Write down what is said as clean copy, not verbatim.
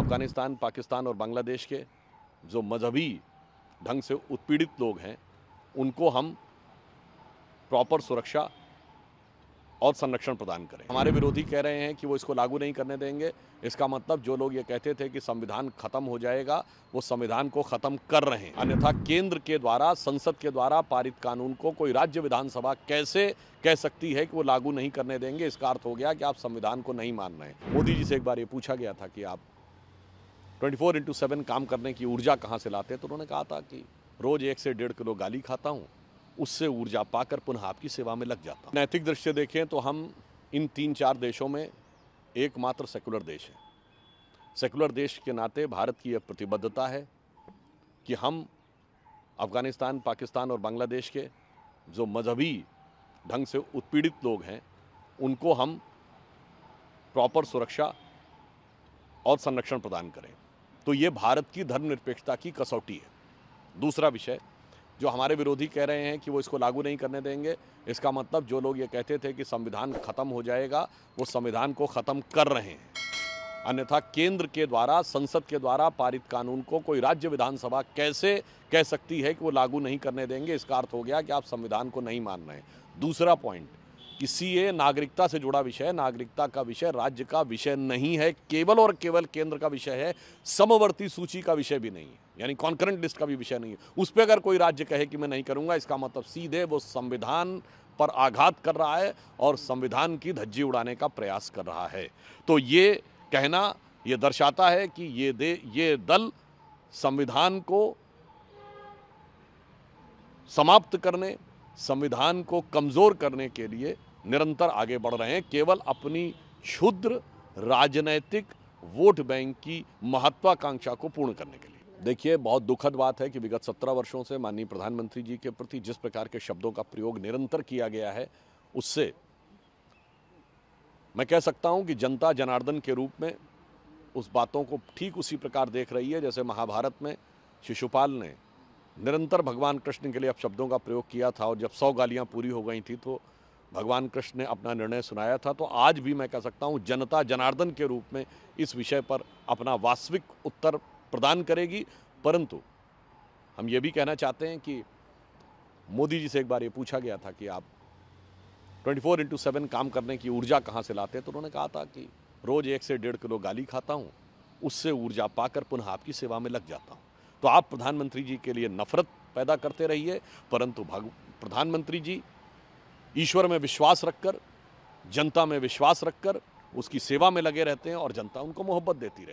अफ़गानिस्तान, पाकिस्तान और बांग्लादेश के जो मजहबी ढंग से उत्पीड़ित लोग हैं, उनको हम प्रॉपर सुरक्षा और संरक्षण प्रदान करें। हमारे विरोधी कह रहे हैं कि वो इसको लागू नहीं करने देंगे। इसका मतलब जो लोग ये कहते थे कि संविधान खत्म हो जाएगा, वो संविधान को खत्म कर रहे हैं। अन्यथा केंद्र के द्वारा, संसद के द्वारा पारित कानून को कोई राज्य विधानसभा कैसे कह सकती है कि वो लागू नहीं करने देंगे? इसका अर्थ हो गया कि आप संविधान को नहीं मान रहे हैं। मोदी जी से एक बार ये पूछा गया था कि आप 24/7 काम करने की ऊर्जा कहाँ से लाते हैं? तो उन्होंने कहा था कि रोज 1 से 1.5 किलो गाली खाता हूँ, उससे ऊर्जा पाकर पुनः आपकी सेवा में लग जाता हूँ। नैतिक दृष्टि से देखें तो हम इन 3-4 देशों में एकमात्र सेकुलर देश हैं। सेकुलर देश के नाते भारत की यह प्रतिबद्धता है कि हम अफ़गानिस्तान, पाकिस्तान और बांग्लादेश के जो मजहबी ढंग से उत्पीड़ित लोग हैं, उनको हम प्रॉपर सुरक्षा और संरक्षण प्रदान करें। तो ये भारत की धर्मनिरपेक्षता की कसौटी है। दूसरा विषय, जो हमारे विरोधी कह रहे हैं कि वो इसको लागू नहीं करने देंगे, इसका मतलब जो लोग ये कहते थे कि संविधान खत्म हो जाएगा, वो संविधान को खत्म कर रहे हैं। अन्यथा केंद्र के द्वारा, संसद के द्वारा पारित कानून को कोई राज्य विधानसभा कैसे कह सकती है कि वो लागू नहीं करने देंगे? इसका अर्थ हो गया कि आप संविधान को नहीं मान रहे हैं। दूसरा पॉइंट, कि सीए नागरिकता से जुड़ा विषय है। नागरिकता का विषय राज्य का विषय नहीं है, केवल और केवल केंद्र का विषय है। समवर्ती सूची का विषय भी नहीं है, यानी कॉन्करेंट लिस्ट का भी विषय नहीं है। उस पर अगर कोई राज्य कहे कि मैं नहीं करूंगा, इसका मतलब सीधे वो संविधान पर आघात कर रहा है और संविधान की धज्जी उड़ाने का प्रयास कर रहा है। तो ये कहना ये दर्शाता है कि ये दल संविधान को समाप्त करने, संविधान को कमजोर करने के लिए निरंतर आगे बढ़ रहे हैं, केवल अपनी क्षुद्र राजनैतिक वोट बैंक की महत्वाकांक्षा को पूर्ण करने के लिए। देखिए, बहुत दुखद बात है कि विगत 17 वर्षों से माननीय प्रधानमंत्री जी के प्रति जिस प्रकार के शब्दों का प्रयोग निरंतर किया गया है, उससे मैं कह सकता हूं कि जनता जनार्दन के रूप में उस बातों को ठीक उसी प्रकार देख रही है जैसे महाभारत में शिशुपाल ने निरंतर भगवान कृष्ण के लिए अपशब्दों का प्रयोग किया था, और जब 100 गालियां पूरी हो गई थी तो भगवान कृष्ण ने अपना निर्णय सुनाया था। तो आज भी मैं कह सकता हूं जनता जनार्दन के रूप में इस विषय पर अपना वास्तविक उत्तर प्रदान करेगी। परंतु हम ये भी कहना चाहते हैं कि मोदी जी से एक बार ये पूछा गया था कि आप 24/7 काम करने की ऊर्जा कहाँ से लाते हैं? तो उन्होंने कहा था कि रोज 1 से 1.5 किलो गाली खाता हूँ, उससे ऊर्जा पाकर पुनः आपकी सेवा में लग जाता हूँ। तो आप प्रधानमंत्री जी के लिए नफरत पैदा करते रहिए, परंतु प्रधानमंत्री जी ईश्वर में विश्वास रखकर, जनता में विश्वास रखकर उसकी सेवा में लगे रहते हैं और जनता उनको मोहब्बत देती रहती है।